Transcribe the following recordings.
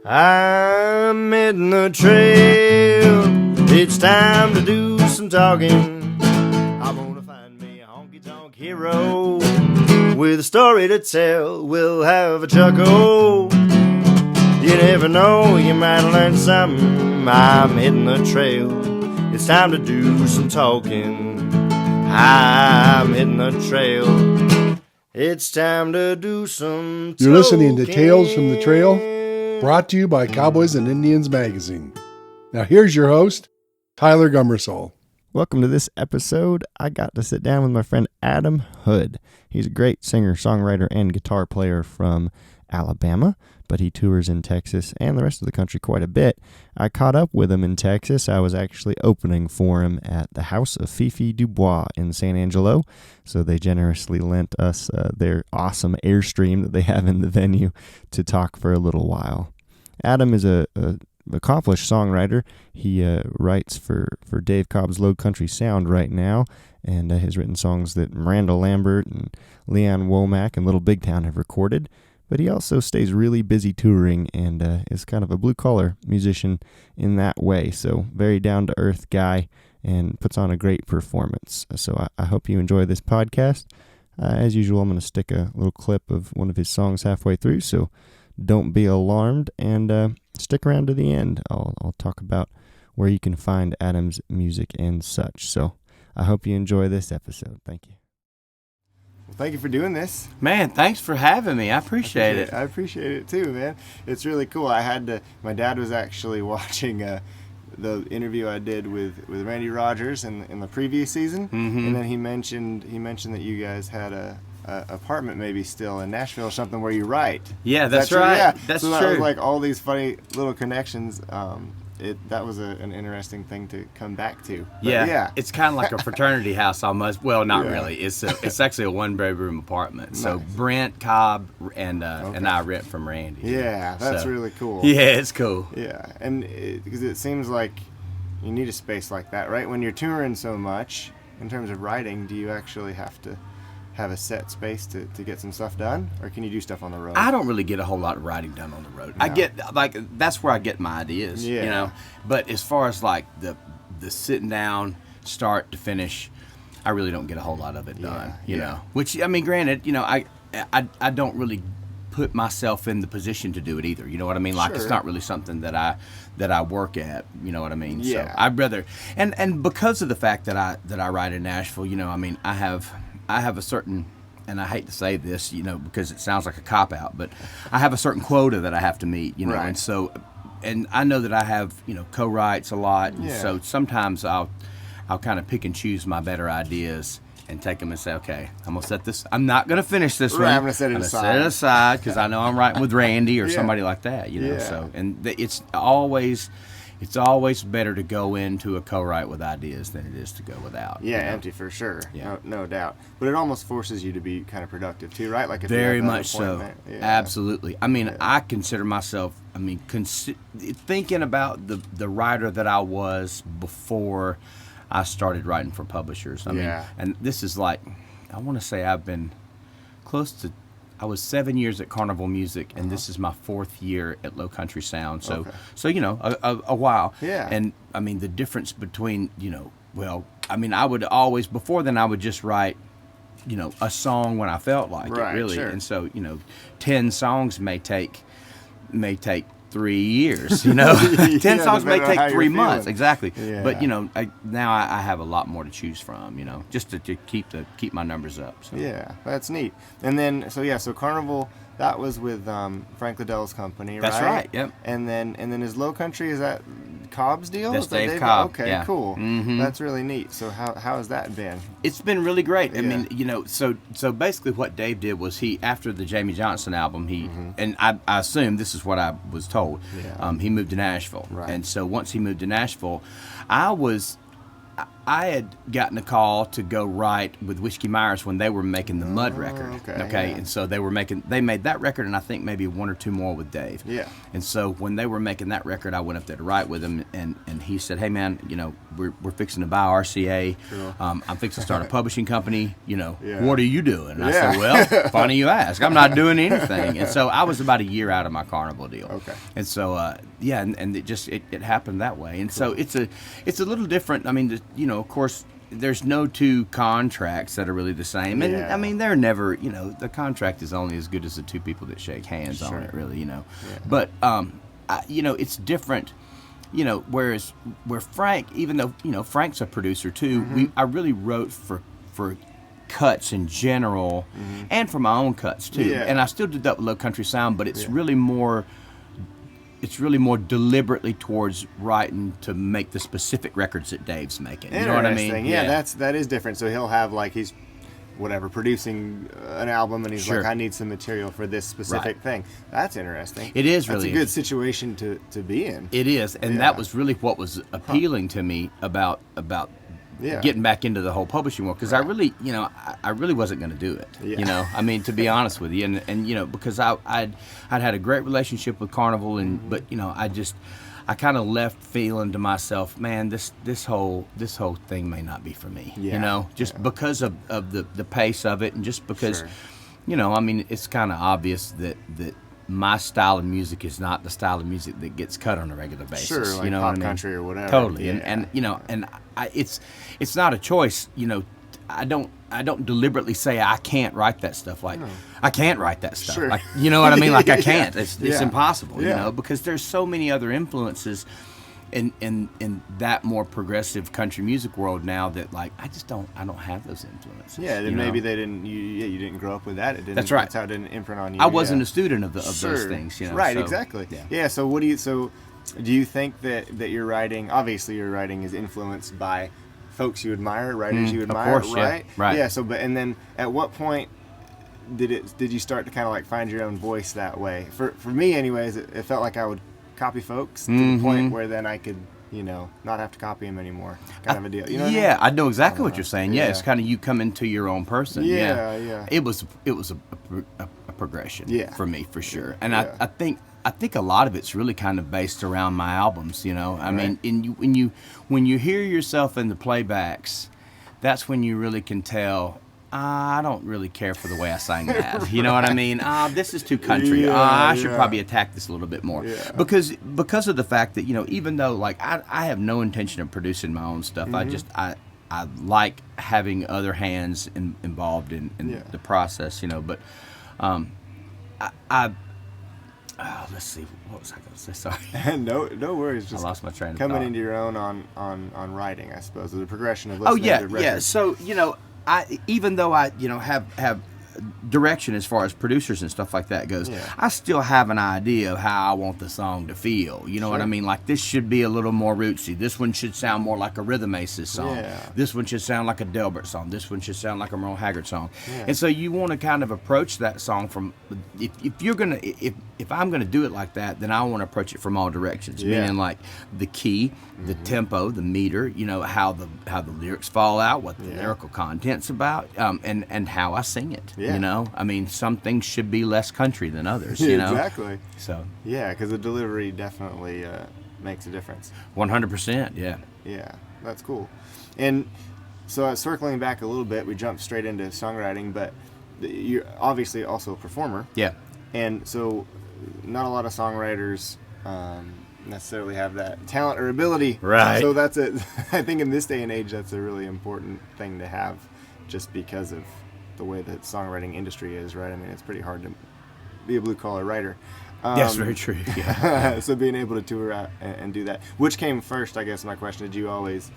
I'm hitting the trail. It's time to do some talking. I'm gonna find me a honky-tonk hero with a story to tell. We'll have a chuckle. You never know, you might learn something. I'm hitting the trail. It's time to do some talking. I'm hitting the trail. It's time to do some talking. You're listening to Tales from the Trail, brought to you by Cowboys and Indians Magazine. Now here's your host, Tyler Gummersall. Welcome to this episode. I got to sit down with my friend Adam Hood. He's a great singer, songwriter, and guitar player from Alabama, but he tours in Texas and the rest of the country quite a bit. I caught up with him in Texas. I was actually opening for him at the House of Fifi Dubois in San Angelo, so they generously lent us their awesome Airstream that they have in the venue to talk for a little while. Adam is a accomplished songwriter. He writes for Dave Cobb's Low Country Sound right now, and has written songs that Miranda Lambert and Leanne Womack and Little Big Town have recorded. But he also stays really busy touring and is kind of a blue-collar musician in that way. So very down-to-earth guy and puts on a great performance. So I hope you enjoy this podcast. As usual, I'm going to stick a little clip of one of his songs halfway through, so don't be alarmed and stick around to the end. I'll talk about where you can find Adam's music and such. So I hope you enjoy this episode. Thank you. Well, thank you for doing this. Man, thanks for having me. I appreciate it. I appreciate it too, man. It's really cool. My dad was actually watching the interview I did with Randy Rogers in the previous season, and then he mentioned that you guys had a apartment maybe still in Nashville or something where you write. Yeah, that's right. Yeah. That's so that true. was like all these funny little connections. That was an interesting thing to come back to. But yeah. It's kind of like a fraternity house almost. Well, not Yeah. really. It's actually a one-bedroom apartment. Nice. So Brent, Cobb, and I rent from Randy. Yeah, that's really cool. Yeah, it's cool. Yeah, and because it seems like you need a space like that, right? When you're touring so much, in terms of writing, do you actually have to have a set space to get some stuff done, or can you do stuff on the road? I don't really get a whole lot of writing done on the road. No. I get that's where I get my ideas, Yeah. you know. But as far as like the sitting down, start to finish, I really don't get a whole lot of it done, you know. Which I mean, granted, you know, I don't really put myself in the position to do it either. You know what I mean? Like It's not really something that I work at. You know what I mean? Yeah. So I'd rather and because of the fact that I write in Nashville, you know, I mean, I have a certain, and I hate to say this, you know, because it sounds like a cop-out, but I have a certain quota that I have to meet, you know, Right. and so, and I know that I have, you know, co-writes a lot, and so sometimes I'll kind of pick and choose my better ideas and take them and say, okay, I'm going to set this, I'm not going to finish this one. I'm going to set it aside because I know I'm writing with Randy or Yeah. somebody like that, you know, Yeah. so, and it's always better to go into a co-write with ideas than it is to go without. Yeah, you know? empty for sure. Yeah. No doubt. But it almost forces you to be kind of productive too, right? Like if you Very have an much so. appointment. Yeah. Absolutely. I mean, I consider myself, thinking about the writer that I was before I started writing for publishers. I mean, and this is like, I want to say I've been I was 7 years at Carnival Music, and this is my 4th year at Low Country Sound. So you know, a while. Yeah. And I mean, the difference between, you know, well, I mean, I would always, before then, I would just write, you know, a song when I felt like it, really. Sure. And so, you know, 10 songs may take 3 years, you know. 10 songs may take 3 months, feeling. exactly. Yeah. But you know, now I have a lot more to choose from, you know, just to keep my numbers up. So. Yeah, that's neat. And then so Carnival, that was with Frank Liddell's company, right? That's right. Yep. And then is Low Country, is that Cobb's deal? That's Is that Dave Cobb, Okay, yeah. cool. Mhm. That's really neat. So how has that been? It's been really great. I Yeah. mean, you know, so basically what Dave did was after the Jamie Johnson album, and I assume this is what I was told, Yeah. he moved to Nashville. Right. And so once he moved to Nashville, I I had gotten a call to go write with Whiskey Myers when they were making the Mud record. Okay. Yeah. And so they made that record, and I think maybe one or two more with Dave. Yeah. And so when they were making that record, I went up there to write with him, and he said, "Hey man, we're fixing to buy RCA. Cool. I'm fixing to start a publishing company. Yeah. What are you doing?" And I said, "Well, funny you ask. I'm not doing anything." And so I was about a year out of my Carnival deal. Okay. And so and it happened that way. And so it's a little different. I mean, of course, there's no two contracts that are really the same. And Yeah. I mean, they're never, the contract is only as good as the two people that shake hands on it, really, Yeah. But it's different. Whereas where Frank, even though Frank's a producer too, I really wrote for cuts in general, and for my own cuts too. Yeah. And I still did that with Low Country Sound, but it's really more deliberately towards writing to make the specific records that Dave's making. You know what I mean? Yeah, that is different. So he'll have he's producing an album, and he's like, I need some material for this specific thing. That's interesting. It is That's really a good situation to be in. It is, and that was really what was appealing to me about getting back into the whole publishing world, because I really wasn't going to do it. Yeah. I mean, to be honest with you, and because I'd had a great relationship with Carnival, but I kind of left feeling to myself, man, this whole thing may not be for me. Because of the pace of it, and just because, I mean, it's kind of obvious that my style of music is not the style of music that gets cut on a regular basis. Sure, like pop country or whatever. Totally, Yeah. and it's not a choice. I don't deliberately say I can't write that stuff. I can't write that stuff. Sure. You know what I mean? I can't. Yeah. It's Yeah. impossible. Yeah. Because there's so many other influences in that more progressive country music world now that I don't have those influences. Yeah, then maybe they didn't. You didn't grow up with that. It didn't. That's right. That's how it didn't imprint on you. I wasn't a student of those things. Right. So, exactly. Yeah. Yeah. So do you think that your writing? Obviously, your writing is influenced by folks you admire, writers you admire, of course, right? Yeah. Right. Yeah. So, and then at what point did you start to kind of find your own voice that way? For me, anyways, it felt like I would copy folks to the point where then I could, not have to copy them anymore, kind of a deal. You know what I mean? I know exactly what you're saying. Yeah, it's kind of you come into your own person. Yeah. It was a progression. For me, for sure. And Yeah. I think a lot of it's really kind of based around my albums. I mean, when you hear yourself in the playbacks, that's when you really can tell. I don't really care for the way I sang that. You know what I mean? This is too country. I should probably attack this a little bit more. Yeah. Because of the fact that, even though I have no intention of producing my own stuff, I like having other hands involved in the process, But let's see, what was I going to say? Sorry. No worries. Just I lost my train of coming thought. into your own on writing, I suppose, the progression of Oh listening yeah, to records. yeah. So even though I have direction as far as producers and stuff like that goes, I still have an idea of how I want the song to feel. You know what I mean? This should be a little more rootsy. This one should sound more like a Rhythm Aces song. Yeah. This one should sound like a Delbert song. This one should sound like a Merle Haggard song. Yeah. And so you want to kind of approach that song from if I'm gonna do it like that, then I want to approach it from all directions. Yeah. Meaning the key, the tempo, the meter, how the lyrics fall out, what the lyrical content's about, and how I sing it. Yeah. I mean, some things should be less country than others. Exactly. So. Yeah, because the delivery definitely makes a difference. 100%. Yeah. Yeah, that's cool. And so circling back a little bit, we jumped straight into songwriting, but you're obviously also a performer. Yeah. And so not a lot of songwriters necessarily have that talent or ability. Right. So that's I think in this day and age, that's a really important thing to have, just because of the way that songwriting industry is, right? I mean, it's pretty hard to be a blue-collar writer. That's very true. Yeah. So being able to tour out and do that. Which came first, I guess, my question. Did you always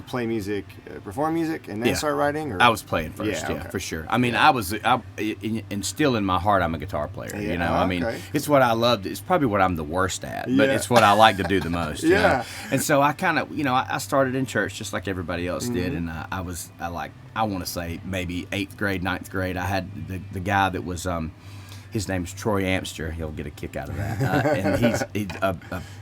play music, perform music, and then start writing? Or? I was playing first, okay. for sure. I mean, and still in my heart, I'm a guitar player. I mean, it's what I loved. It's probably what I'm the worst at, but it's what I like to do the most. You know? And so I kind of, I started in church just like everybody else did, and I want to say maybe 8th grade, 9th grade. I had the guy that was his name's Troy Amster. He'll get a kick out of that. And he's a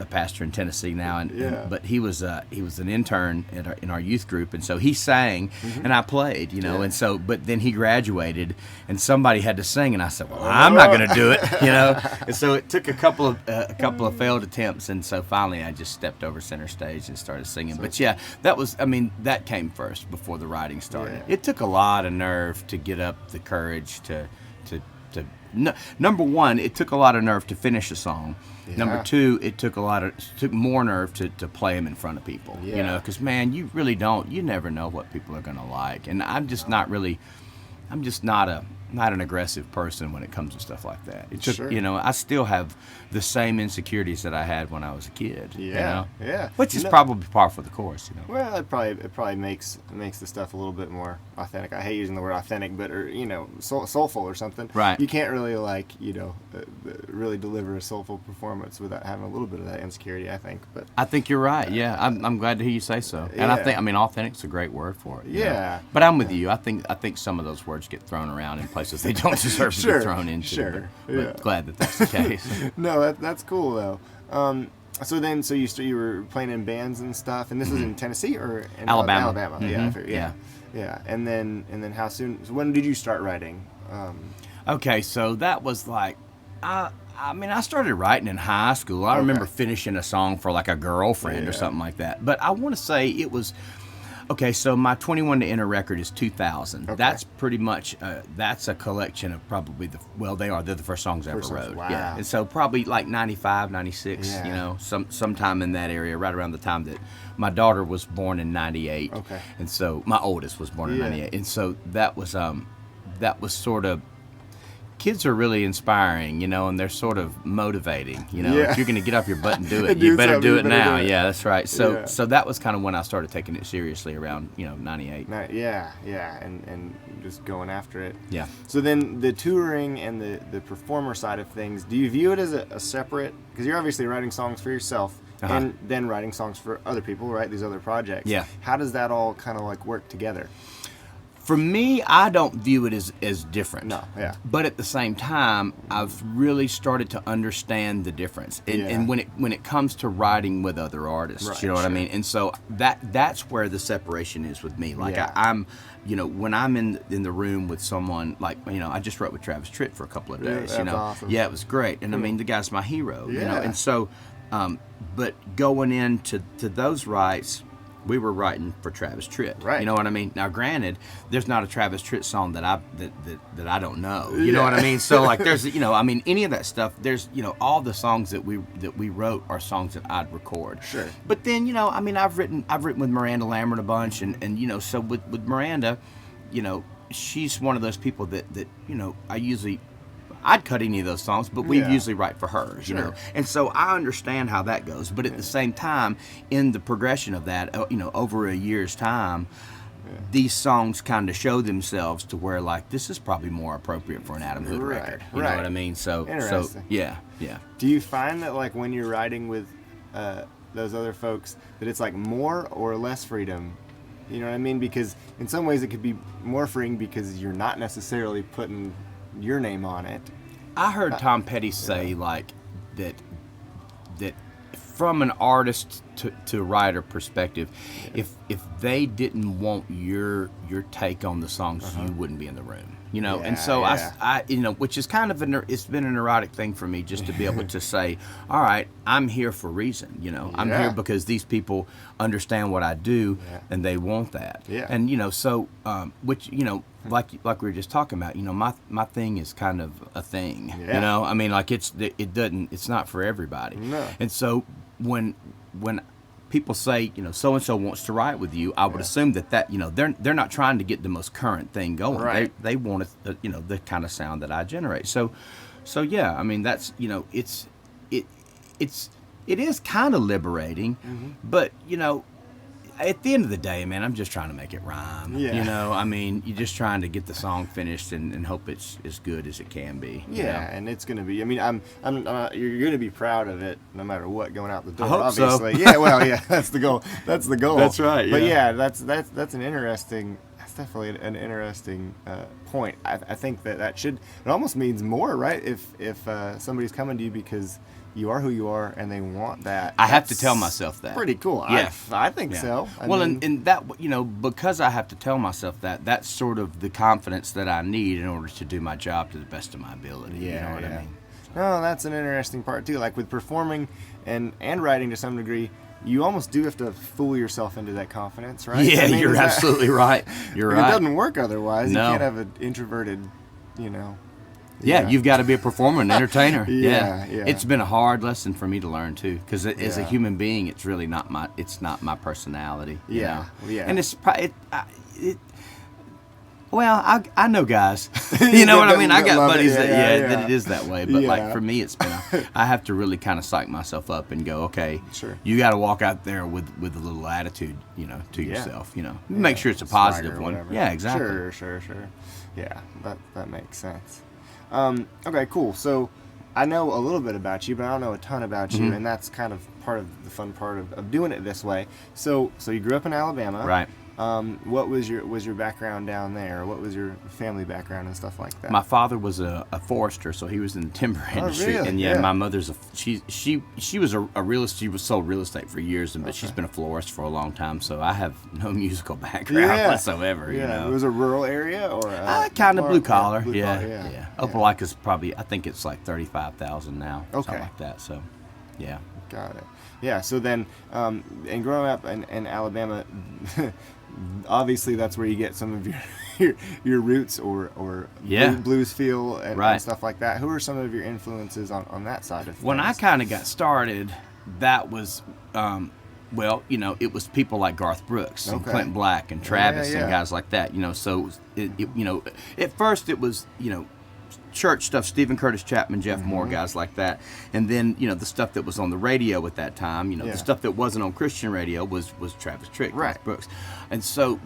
pastor in Tennessee now. But he was an intern in our youth group, and so he sang, and I played, and so, but then he graduated, and somebody had to sing, and I said, well, I'm not going to do it, And so it took a couple of failed attempts, and so finally I just stepped over center stage and started singing. But yeah, that came first before the writing started. It took a lot of nerve to get up the courage to number one, it took a lot of nerve to finish a song. Yeah. Number two, it took more nerve to play them in front of people. Because man, you really you never know what people are gonna like, and I'm just not an aggressive person when it comes to stuff like that. It took, I still have the same insecurities that I had when I was a kid. Which is probably par for the course. Well, it probably makes the stuff a little bit more authentic. I hate using the word authentic, but soulful or something. Right. You can't really really deliver a soulful performance without having a little bit of that insecurity, I think. But I think you're right. Yeah, I'm glad to hear you say so. And I think authentic's a great word for it. Yeah. But I'm with you. I think some of those words get thrown around in places they don't deserve to be thrown into. Sure. But glad that's the case. No, that's cool though. So you were playing in bands and stuff, and this was in Tennessee or in Alabama? Alabama. Mm-hmm. Yeah. And then how soon? So when did you start writing? Okay, so that was like, I started writing in high school. I remember finishing a song for like a girlfriend or something like that. But I want to say it was. Okay, so my 21 to Enter record is 2000. Okay. That's pretty much, that's a collection of probably they're the first songs I ever wrote. Wow. Yeah, and so probably like 95, 96, sometime in that area, right around the time that my daughter was born in 98. Okay. And so my oldest was born in 98. And so that was sort of, kids are really inspiring, and they're sort of motivating, If you're going to get off your butt and do it, you better do it now. Yeah, that's right. So that was kind of when I started taking it seriously around, 98. Yeah, and just going after it. Yeah. So then the touring and the performer side of things, do you view it as a separate, because you're obviously writing songs for yourself and then writing songs for other people, right? These other projects. Yeah. How does that all kind of like work together? For me, I don't view it as different. No, yeah. But at the same time, I've really started to understand the difference. And when it comes to writing with other artists, right, you know what I mean? And so that's where the separation is with me. Like I'm, when I'm in the room with someone, like, I just wrote with Travis Tritt for a couple of days, That's awesome. Yeah, it was great. And I mean, the guy's my hero, Yeah. And so, but going into those rights, we were writing for Travis Tritt. Right. You know what I mean? Now, granted, there's not a Travis Tritt song that I don't know. You know what I mean? So like, there's any of that stuff. There's all the songs that we wrote are songs that I'd record. Sure. But then I've written with Miranda Lambert a bunch, and so with Miranda, she's one of those people that I'd cut any of those songs, but we usually write for her, Sure. And so I understand how that goes. But at the same time, in the progression of that, over a year's time, these songs kind of show themselves to where, like, this is probably more appropriate for an Adam Hood record. You know what I mean? So yeah. Do you find that, like, when you're writing with those other folks, that it's like more or less freedom? You know what I mean? Because in some ways it could be more freeing because you're not necessarily putting your name on it. I heard Tom Petty say like that from an artist to writer perspective, if they didn't want your take on the songs, you wouldn't be in the room. And so I which is kind of it's been an erotic thing for me just to be able to say, all right, I'm here for a reason. I'm here because these people understand what I do and they want that. Yeah. And so which like we were just talking about, my thing is kind of a thing. Yeah. I mean, like it's not for everybody. No. And so when people say, so and so wants to write with you, I would assume that they're not trying to get the most current thing going. Right. They want the kind of sound that I generate. So yeah, I mean that's it is kind of liberating, but at the end of the day, man, I'm just trying to make it rhyme. Yeah. I mean, you're just trying to get the song finished and hope it's as good as it can be. Yeah, and it's gonna be. I mean, you're gonna be proud of it no matter what going out the door. I hope obviously. so. Yeah, well, yeah, that's the goal. That's the goal. That's right. But yeah, that's an interesting. definitely an interesting point. I think that should, it almost means more, right? If somebody's coming to you because you are who you are and they want that. I have to tell myself that. Pretty cool. Yeah. I think so. I well, mean, and that, because I have to tell myself that, that's sort of the confidence that I need in order to do my job to the best of my ability. Yeah, you know what yeah. I mean? No, that's an interesting part too. Like with performing and writing to some degree, you almost do have to fool yourself into that confidence, right? Yeah, I mean, you're absolutely right. You're right. It doesn't work otherwise. No. You can't have an introverted, Yeah, you've got to be a performer and entertainer. Yeah. It's been a hard lesson for me to learn too, because as a Yeah. human being, it's really not my personality. you Yeah, know? yeah. And it's well, I know guys. You know what I mean? I got Love it. buddies Yeah. that it is that way. But like Yeah. for me, it's been I have to really kind of psych myself up and go, okay, Sure. you got to walk out there with a little attitude, to yourself. Make sure it's a Swagger positive or one. whatever. Yeah, exactly. Sure. Yeah, that makes sense. Okay, cool. So I know a little bit about you, but I don't know a ton about you, and that's kind of part of the fun part of doing it this way. So you grew up in Alabama, Right. What was your background down there? What was your family background and stuff like that? My father was a forester, so he was in the timber industry. really? And Yeah. my mother's she was a realist. She was sold real estate for years, but she's been a florist for a long time. So I have no musical background whatsoever. Yeah, it was a rural area or kind of blue collar. blue Yeah, collar, yeah. Opelika's probably, I think it's like 35,000 now. Okay. Something like that. So, yeah. Got it. Yeah. So then, and growing up in Alabama, obviously that's where you get some of your roots or blues feel and stuff like that. Who are some of your influences on that side of things? When I kind of got started, that was, it was people like Garth Brooks and Clint Black and Travis and guys like that. So at first it was church stuff, Stephen Curtis Chapman, Jeff Moore, guys like that. And then, the stuff that was on the radio at that time, the stuff that wasn't on Christian radio was Travis Tritt, Garth Brooks. And so,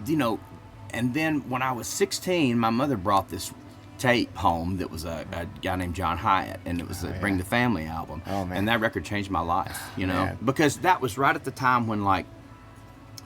and then when I was 16, my mother brought this tape home that was a guy named John Hiatt, and it was the Bring the Family album. Oh, man. And that record changed my life, Man. because that was right at the time when, like,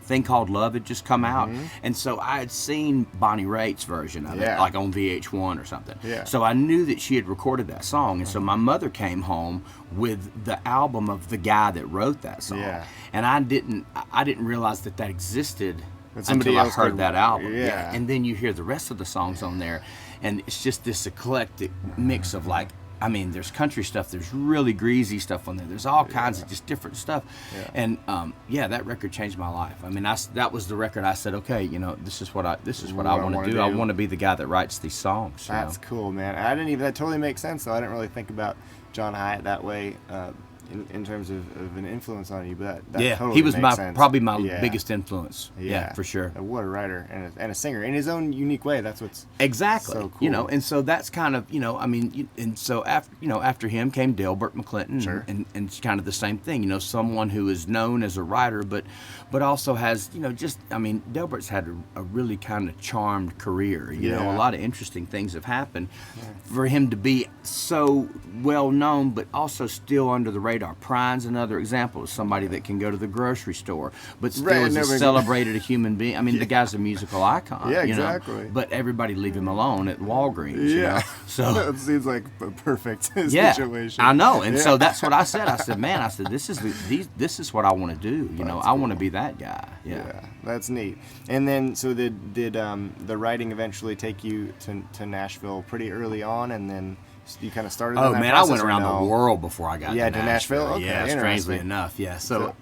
Thing Called Love had just come out, and so I had seen Bonnie Raitt's version of it, like on VH1 or something. Yeah. So I knew that she had recorded that song, and so my mother came home with the album of the guy that wrote that song, and I didn't realize that existed until I heard that album. Yeah. And then you hear the rest of the songs on there, and it's just this eclectic mix of like. I mean, there's country stuff. There's really greasy stuff on there. There's all kinds of just different stuff, and that record changed my life. I mean, that was the record. I said, okay, this is what I want to do. I want to be the guy that writes these songs. That's cool, man. That totally makes sense. Though I didn't really think about John Hiatt that way. In terms of an influence on you, but that totally he was makes sense. probably my biggest influence. Yeah, for sure. What a writer and a singer in his own unique way. That's what's exactly so cool. And so that's kind of and so after him came Delbert McClinton, and kind of the same thing. Someone who is known as a writer, but also has Delbert's had a really kind of charmed career. A lot of interesting things have happened for him to be so well known, but also still under the radar. Prine's another example of somebody that can go to the grocery store, but still is a celebrated a human being. I mean, the guy's a musical icon. Yeah, exactly. But everybody leave him alone at Walgreens. Yeah. So it seems like a perfect situation. I know. And so that's what I said. I said, man, this is what I want to do. I want to be that guy. Yeah. That's neat. And then, so did the writing eventually take you to Nashville pretty early on, and then you kind of started? Oh that man, I process, went around or no? the world before I got to Nashville. Okay, yeah, strangely enough. Yeah. So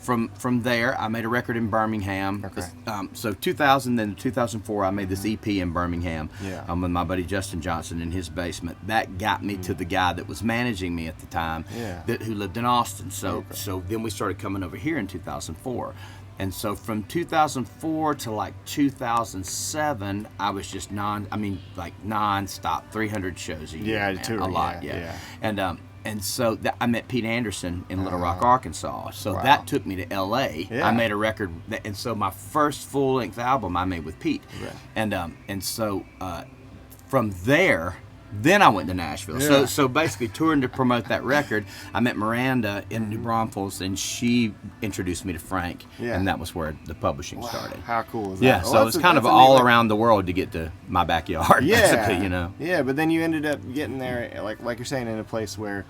from there, I made a record in Birmingham. Okay. So 2000, then 2004, I made this EP in Birmingham. Yeah. With my buddy Justin Johnson in his basement. That got me to the guy that was managing me at the time. Who lived in Austin. So then we started coming over here in 2004. And so from 2004 to like 2007, I was just non-stop, 300 shows a year. Yeah, touring, a lot. yeah. And so I met Pete Anderson in Little Rock, Arkansas. So that took me to L.A. Yeah. I made a record, and so my first full-length album I made with Pete. Right. And so from there, Then I went to Nashville. Yeah. So basically touring to promote that record, I met Miranda in New Braunfels, and she introduced me to Frank, and that was where the publishing started. How cool is that? Yeah, so it's kind of all around the world to get to my backyard, basically, you know. Yeah, but then you ended up getting there, like you're saying, in a place where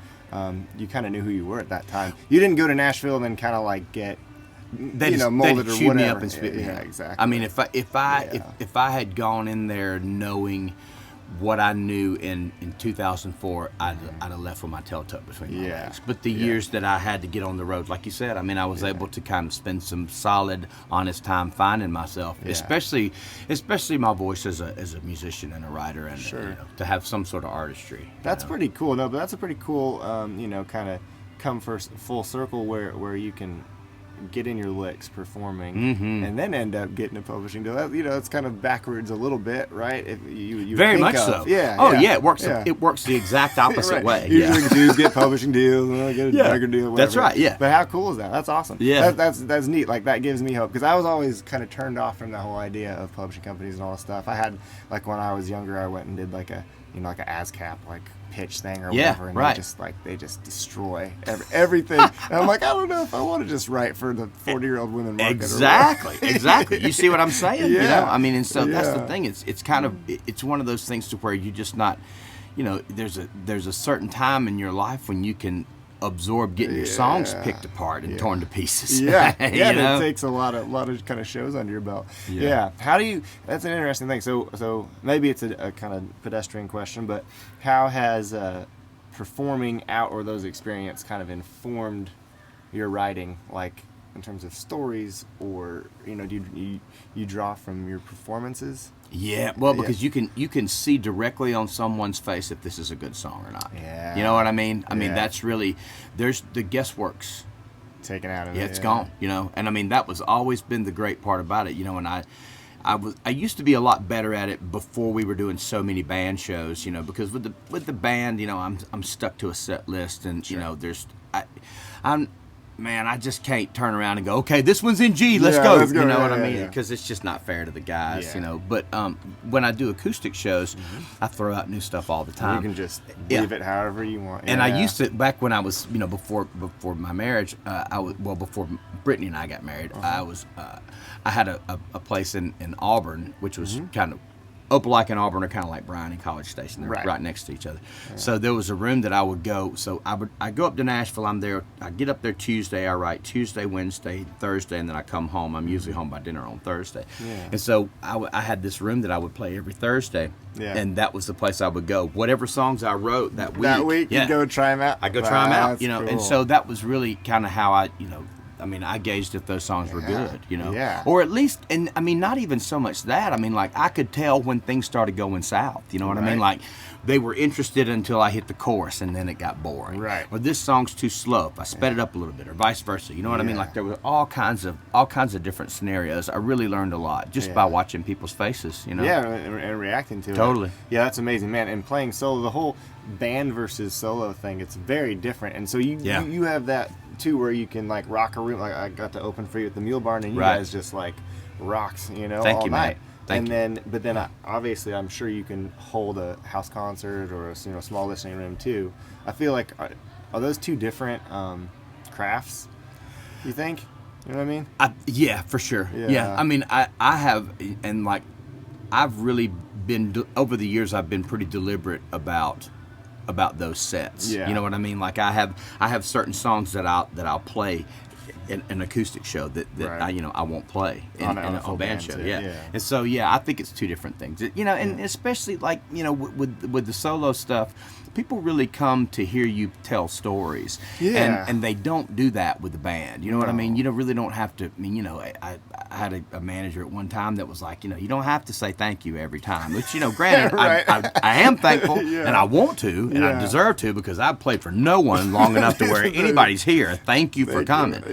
you kind of knew who you were at that time. You didn't go to Nashville and then kind of like get molded or chewed whatever. me up and spit me out. Exactly. I mean, if I had gone in there knowing what I knew in 2004, I'd have left with my tail tucked between my legs. But the years that I had to get on the road, like you said, I mean, I was able to kind of spend some solid, honest time finding myself, especially my voice as a musician and a writer, and to have some sort of artistry. That's pretty cool. No, but that's a pretty cool, kind of come full circle where you can get in your licks performing and then end up getting a publishing deal. It's kind of backwards a little bit, right? If you very much so. Yeah. Oh yeah, it works. It works the exact opposite way. Usually dudes get publishing deals and get a record deal. Whatever. That's right. Yeah. But how cool is that? That's awesome. Yeah. That's neat. Like that gives me hope because I was always kind of turned off from the whole idea of publishing companies and all that stuff. I had when I was younger, I went and did like a ASCAP pitch thing or whatever, and they just destroy everything. And I'm like, I don't know if I want to just write for the 40-year-old women market. Exactly. You see what I'm saying? You know, I mean, and so that's the thing. It's kind of it's one of those things to where you just not, there's a certain time in your life when you can absorb getting your songs picked apart and torn to pieces. It takes a lot of kind of shows under your belt. How do you? That's an interesting thing. So maybe it's a kind of pedestrian question, but how has performing out or those experiences kind of informed your writing, like in terms of stories, or do you draw from your performances? Yeah, well, because you can see directly on someone's face if this is a good song or not. Yeah. You know what I mean? I mean, that's really, there's the guesswork's taken out of it. Yeah, it's gone, And I mean, that was always been the great part about it, and I used to be a lot better at it before we were doing so many band shows, because with the band, I'm stuck to a set list, and I just can't turn around and go, okay, this one's in G, let's go. You know what I mean? Because it's just not fair to the guys, But when I do acoustic shows, I throw out new stuff all the time. You can just leave it however you want. And I used to, back when I was, before my marriage, before Brittany and I got married, I had a place in Auburn, which was kind of, Opelika and Auburn are kind of like Bryan and College Station. They're right next to each other. Yeah. So there was a room that I would go. So I go up to Nashville. I'm there. I get up there Tuesday. I write Tuesday, Wednesday, Thursday, and then I come home. I'm usually home by dinner on Thursday. Yeah. And so I had this room that I would play every Thursday. Yeah. And that was the place I would go. Whatever songs I wrote that week. You'd go try them out? I go try them out, Cool. And so that was really kind of how I gauged if those songs were good, Yeah. Or at least, and I mean, not even so much that. I mean, like, I could tell when things started going south, you know what I mean? Like, they were interested until I hit the chorus, and then it got boring. Right. Or this song's too slow, if I sped it up a little bit, or vice versa. You know what I mean? Like, there were all kinds of different scenarios. I really learned a lot just by watching people's faces, Yeah, and reacting to it. Totally. Yeah, that's amazing, man. And playing solo, the whole band versus solo thing, it's very different. And so you have that too, where you can like rock a room. Like I got to open for you at the Mule Barn, and you guys just like rocks, Thank all you, night. Man. But then obviously I'm sure you can hold a house concert or a small listening room too. I feel like are those two different crafts? You think? You know what I mean? Yeah, for sure. Yeah. I mean, I have, and like I've really been over the years. I've been pretty deliberate about those sets. You know what I mean? Like I have certain songs that I'll play in an acoustic show that I won't play in a band show. Yeah. And so I think it's two different things. And especially like with the solo stuff, people really come to hear you tell stories. Yeah. And they don't do that with the band. You know what I mean? You really don't have to. I mean, I had a manager at one time that was like, you don't have to say thank you every time. Which, granted, I am thankful and I want to and I deserve to because I've played for no one long enough to where anybody's here. Thank you for coming.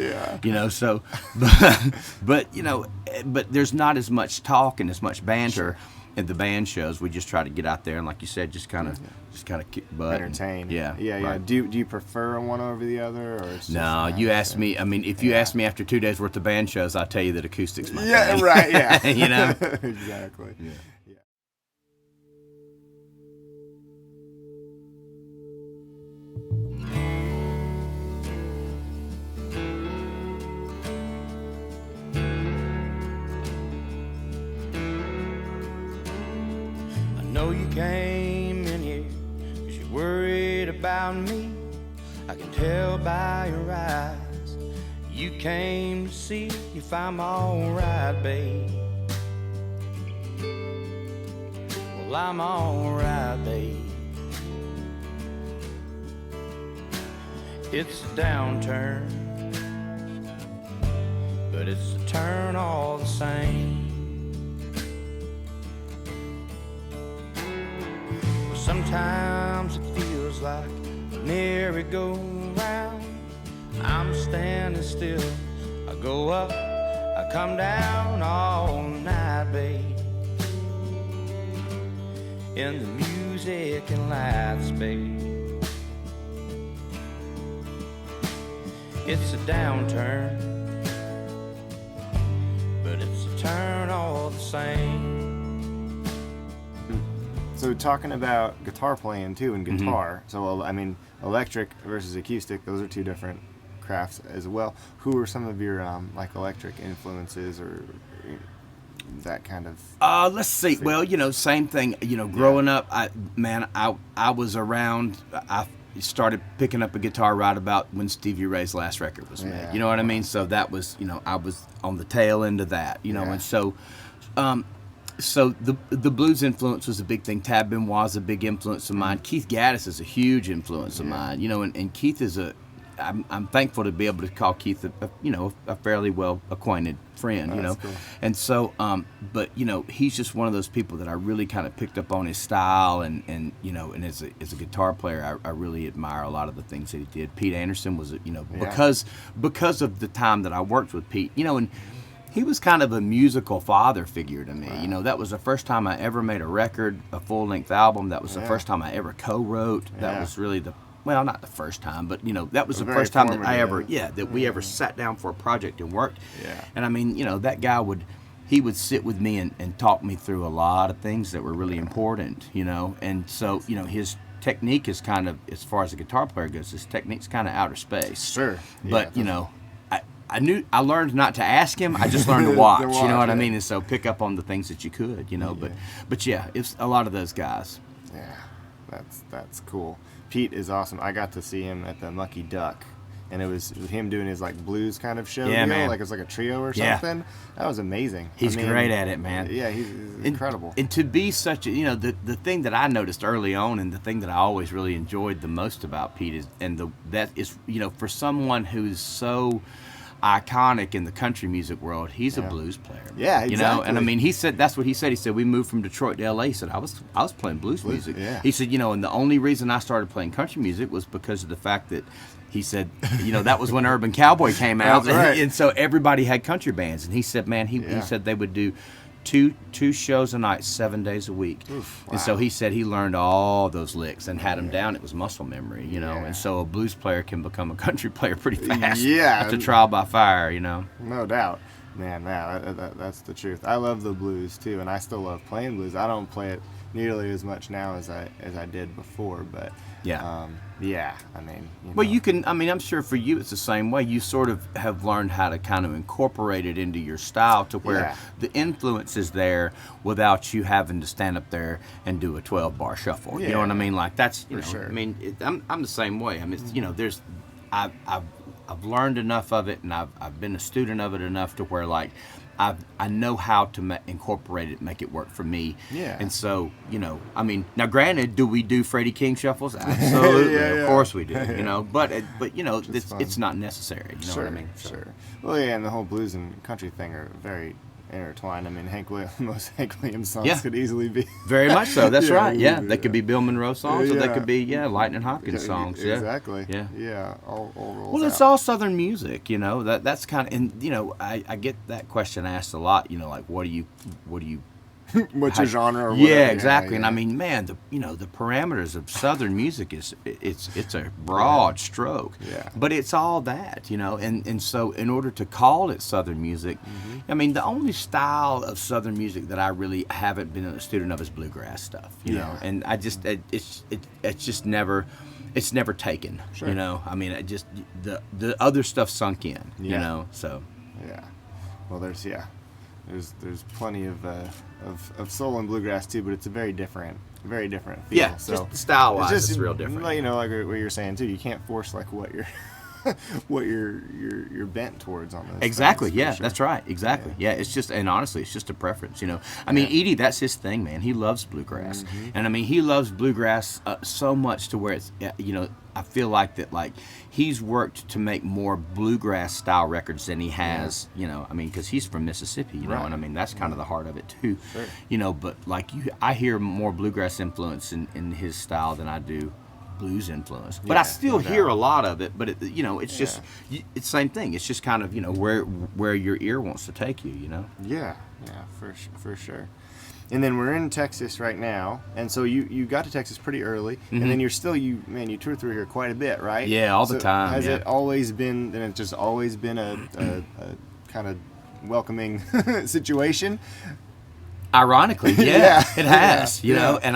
So, but there's not as much talk and as much banter at the band shows. We just try to get out there and, like you said, just kind of kick butt, entertain. Yeah. Do you prefer one over the other, or it's no? You ask me. I mean, if you ask me after 2 days worth of band shows, I'll tell you that acoustic's my thing. Right. Yeah. Exactly. Yeah. know you came in here 'cause you're worried about me. I can tell by your eyes you came to see if I'm alright, babe. Well, I'm alright, babe. It's a downturn, but it's a turn all the same. Sometimes it feels like a merry-go-round. I'm standing still, I go up, I come down all night, babe. In the music and lights, babe. It's a downturn, but it's a turn all the same. So talking about guitar playing too, and guitar. So I mean, electric versus acoustic; those are two different crafts as well. Who are some of your like electric influences, or that kind of? Let's see. Well, same thing. Growing up, I was around. I started picking up a guitar right about when Stevie Ray's last record was made. You know what I mean? So that was, I was on the tail end of that. And so. So the blues influence was a big thing. Tab Benoit was a big influence of mine. Keith Gaddis is a huge influence of mine. And Keith is I'm thankful to be able to call Keith a fairly well acquainted friend. Cool. And so but he's just one of those people that I really kind of picked up on his style, and as a guitar player, I really admire a lot of the things that he did. Pete Anderson was because of the time that I worked with Pete, and he was kind of a musical father figure to me. Wow. That was the first time I ever made a record, a full-length album. That was the first time I ever co-wrote. That was really not the first time, but that was the first time that I ever, we ever sat down for a project and worked. Yeah. And I mean, that guy would sit with me and talk me through a lot of things that were really important, and so, his technique is kind of, as far as a guitar player goes, his technique's kind of outer space. Sure. But, I learned not to ask him. I just learned to watch. You know what I mean? And so pick up on the things that you could, But yeah, it's a lot of those guys. Yeah, that's cool. Pete is awesome. I got to see him at the Mucky Duck, and it was him doing his like blues kind of show. Yeah, man. Like it's like a trio or something. Yeah. That was amazing. He's great at it, man. Yeah, he's incredible. And to be such a, the thing that I noticed early on, and the thing that I always really enjoyed the most about Pete is, for someone who's so iconic in the country music world, he's a blues player. Yeah, exactly. And I mean, that's what he said. He said, we moved from Detroit to LA. He said, I was playing blues music. Yeah. He said, and the only reason I started playing country music was because of the fact that he said, that was when Urban Cowboy came out. That's right. And so everybody had country bands. And he said, man, he said they would do two shows a night, 7 days a week. Oof, wow. And so he said he learned all those licks and had them down. It was muscle memory, And so a blues player can become a country player pretty fast. Yeah. After trial by fire, No doubt. Man, that's the truth. I love the blues too, and I still love playing blues. I don't play it nearly as much now as I did before, but I mean, well, you can. I mean, I'm sure for you it's the same way. You sort of have learned how to kind of incorporate it into your style to where the influence is there without you having to stand up there and do a 12-bar shuffle. You know what I mean? Like that's sure. I mean, I'm the same way. I mean, it's, I've learned enough of it, and I've been a student of it enough to where like I know how to incorporate it, make it work for me. Yeah. And so, I mean, now granted, do we do Freddie King shuffles? Absolutely. Of course we do, but it's not necessary. You know what I mean? Sure. Well, yeah, and the whole blues and country thing are very intertwined. I mean, most Hank Williams songs could easily be. Very much so. That's right. Yeah. They could be Bill Monroe songs, or they could be, Lightning Hopkins songs. Yeah. Exactly. Yeah. Yeah. All rolls Well, it's all Southern music, That's kind of, and, I get that question asked a lot, like, what do you what's your genre or whatever. Yeah, exactly. And I mean, man, the parameters of Southern music it's a broad stroke. Yeah. But it's all that, and so in order to call it Southern music, I mean, the only style of Southern music that I really haven't been a student of is bluegrass stuff, you know. And I just it's just never taken, I mean, the other stuff sunk in, so. Yeah. Well, there's plenty of soul and bluegrass too, but it's a very different very different feel. Yeah, so just style-wise, it's real different. Like, like what you're saying too. You can't force like what you're what you're bent towards on this. Exactly. things, Yeah, sure. that's right. Exactly. Yeah. It's just, and honestly, it's just a preference. I mean, Edie, that's his thing, man. He loves bluegrass, and I mean, he loves bluegrass so much to where it's, I feel like that, like he's worked to make more bluegrass style records than he has, I mean, because he's from Mississippi, and I mean that's kind of the heart of it too, Sure. But like I hear more bluegrass influence in his style than I do blues influence, but I still hear a lot of it. But it's just it's the same thing. It's just kind of where your ear wants to take you. Yeah, for sure. And then we're in Texas right now, and so you got to Texas pretty early, and then you tour through here quite a bit, right? Yeah, all the time. Has it always been? Then it's just always been a kind of welcoming situation. Ironically, it has, Yeah. and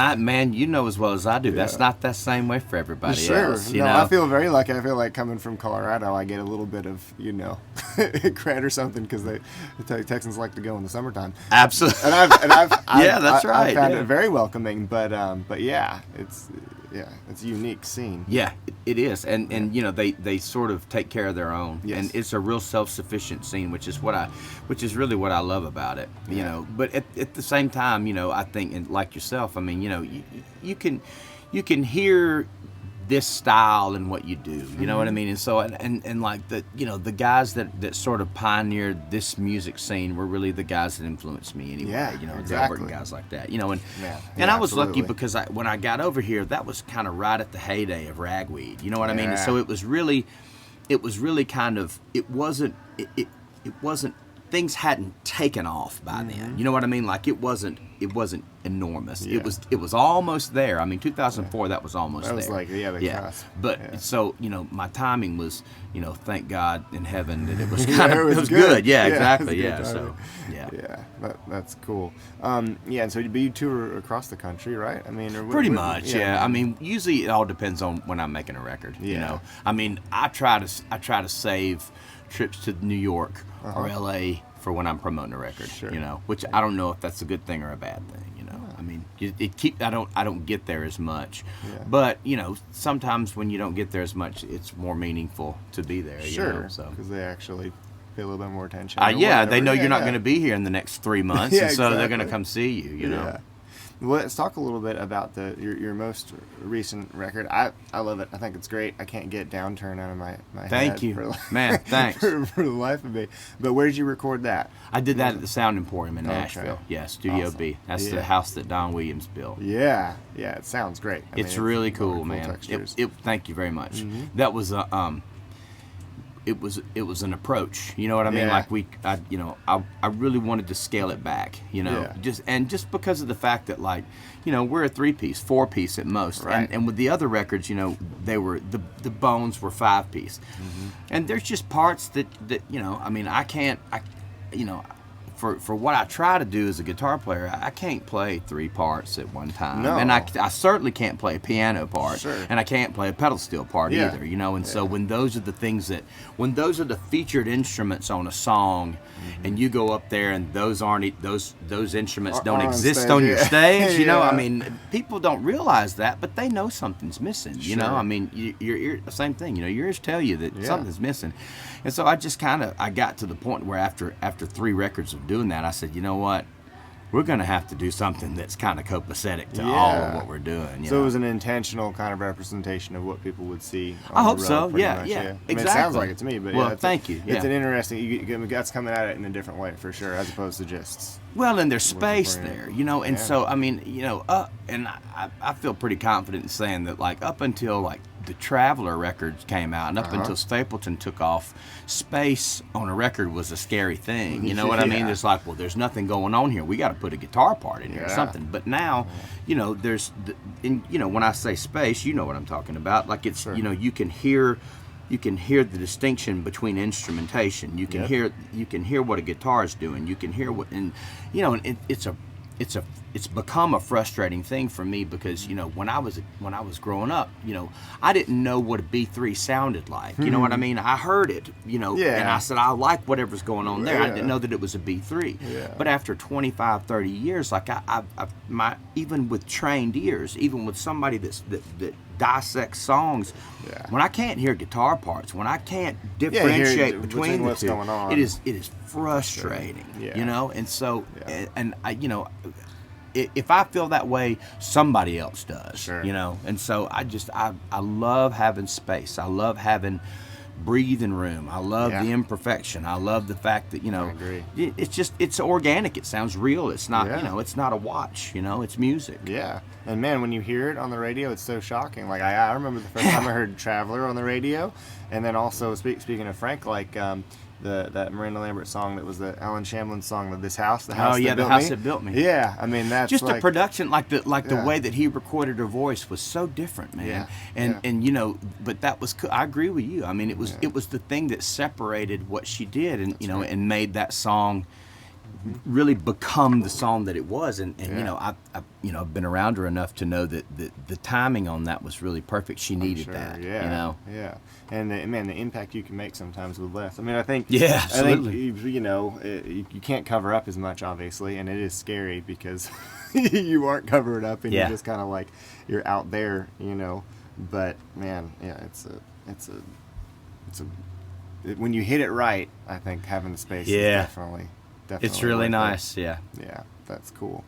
as well as I do, that's not that same way for everybody else, I feel very lucky. I feel like coming from Colorado, I get a little bit of, cred or something because the Texans like to go in the summertime. Absolutely. And I've Yeah, that's right. I found it very welcoming, but yeah, it's a unique scene. Yeah, it is, and they sort of take care of their own, Yes. and it's a real self-sufficient scene, which is really what I love about it, But at the same time, I think, and like yourself, I mean, you can hear this style and what you do, you know what I mean? And so, and like the guys that sort of pioneered this music scene were really the guys that influenced me anyway, Exactly. Delbert and guys like that, and Yeah, I was lucky absolutely. because when I got over here, that was kind of right at the heyday of ragweed, you know what I mean? And Yeah. so it was really kind of, it wasn't, things hadn't taken off by then, you know what I mean? Like it wasn't enormous. Yeah. It was almost there. I mean, 2004, that was almost there. That was like, the cusp. But so, my timing was, thank God in heaven that it was kind of, it it was good. Yeah, Yeah, exactly. it was Yeah. good So, timing. That's cool. And so you tour across the country, right? I mean, pretty much. Yeah. I mean, usually it all depends on when I'm making a record. Yeah. I mean, I try to save trips to New York or LA for when I'm promoting a record. Sure. Which I don't know if that's a good thing or a bad thing. I mean, I don't get there as much, but sometimes when you don't get there as much, it's more meaningful to be there. Sure. So because they actually pay a little bit more attention. they know you're not going to be here in the next 3 months, Yeah, and so they're going to exactly. come see you. Yeah. Well, let's talk a little bit about your most recent record. I love it. I think it's great. I can't get Downturn out of my head. Thank you, man. Thanks. for the life of me. But where did you record that? I did that at the Sound Emporium in Okay. Nashville. Yeah, Studio Awesome. B. That's Yeah. the house that Don Williams built. Yeah, it sounds great. I It's mean, really a lot of cool, man. textures. Thank you very much. That was a it was an approach. You know what I mean? Yeah. Like I really wanted to scale it back. Yeah. just because of the fact that we're a 3-piece, 4-piece at most, Right. and with the other records, they were the bones were 5-piece, and there's just parts that I mean I can't for what I try to do as a guitar player, I can't play 3 parts at one time. No. And I certainly can't play a piano part. Sure. And I can't play a pedal steel part Yeah. either, And so when those are the featured instruments on a song, and you go up there and those instruments don't on exist stage, on your yeah. stage, Yeah. I mean, people don't realize that, but they know something's missing, Sure. I mean, your ear, same thing, your ears tell you that Yeah. something's missing. And so I just I got to the point where after 3 records of doing that, I said, you know what? We're going to have to do something that's kind of copacetic to all of what we're doing. So it was an intentional kind of representation of what people would see. I on hope the road, so. pretty Yeah, much, yeah, I mean, exactly. it sounds like it to me, but well, yeah, thank you. It's Yeah. an interesting. You guys coming at it in a different way for sure, as opposed to just. Well, and there's space for you. there, and so I mean, and I feel pretty confident in saying that, up until the Traveler records came out, and up until Stapleton took off, space on a record was a scary thing. You know what I mean? Yeah. It's there's nothing going on here. We got to put a guitar part in here or Yeah. something. But now, there's, when I say space, you know what I'm talking about. It's, Sure. you can hear the distinction between instrumentation. You can Yep. hear what a guitar is doing. You can hear what, and it's it's become a frustrating thing for me because, you know, when I was growing up, you know, I didn't know what a B3 sounded like. You know what I mean? I heard it, you know, and I said, I like whatever's going on there. I didn't know that it was a B3. Yeah. But after 25, 30 years, like even with trained ears, even with somebody that dissects songs, when I can't hear guitar parts, when I can't differentiate between the two, going on. It is frustrating, you know. And so, and I, you know, if I feel that way, somebody else does, you know. And so I love having space. I love having breathing room. I love the imperfection. I love the fact that, you know, it's organic. It sounds real. It's not, you know, it's not a watch, you know, it's music. Yeah. And man, when you hear it on the radio, it's so shocking. Like I remember the first time I heard Traveler on the radio, and then also speaking of Frank, like that Miranda Lambert song that was the Alan Shamlin song, "This House," the house that built me. Yeah, I mean that's just like, the production, like the way that he recorded her voice was so different, man. And you know, but that was I agree with you. I mean, it was the thing that separated what she did, and you know, and made that song really become the song that it was. And you know, I've been around her enough to know that the timing on that was really perfect. She needed that. You know. Yeah. And the impact you can make sometimes with less. I mean, I think absolutely. I think you know, you can't cover up as much, obviously, and it is scary because you aren't covered up and you're just kind of like you're out there, you know. But man, it's when you hit it right, I think having the space is definitely it's really nice. Yeah, that's cool.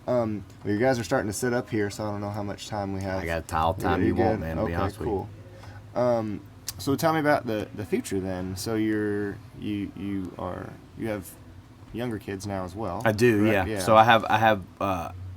Well, you guys are starting to sit up here, so I don't know how much time we have. I got all the time you want, man. To be honest with you. So tell me about the future then. So you have younger kids now as well. I do, yeah. So I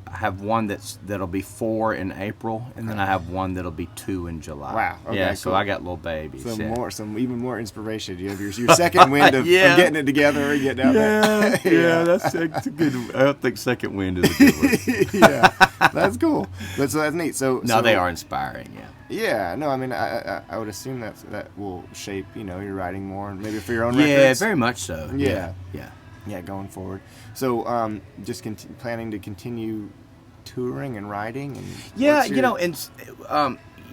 have one that'll be 4 in April, and then I have one that'll be 2 in July. Wow. Okay, yeah. cool. So I got little babies. Some even more inspiration. You have your second wind of getting it together and getting out there. Yeah, that's a good. I think second wind is a good word. Yeah, that's cool. So that's neat. So they are inspiring. Yeah. Yeah, no, I mean, I would assume that will shape, you know, your writing more, and maybe for your own records. Yeah, very much so. Yeah, going forward. So, just planning to continue touring and writing, and you know, and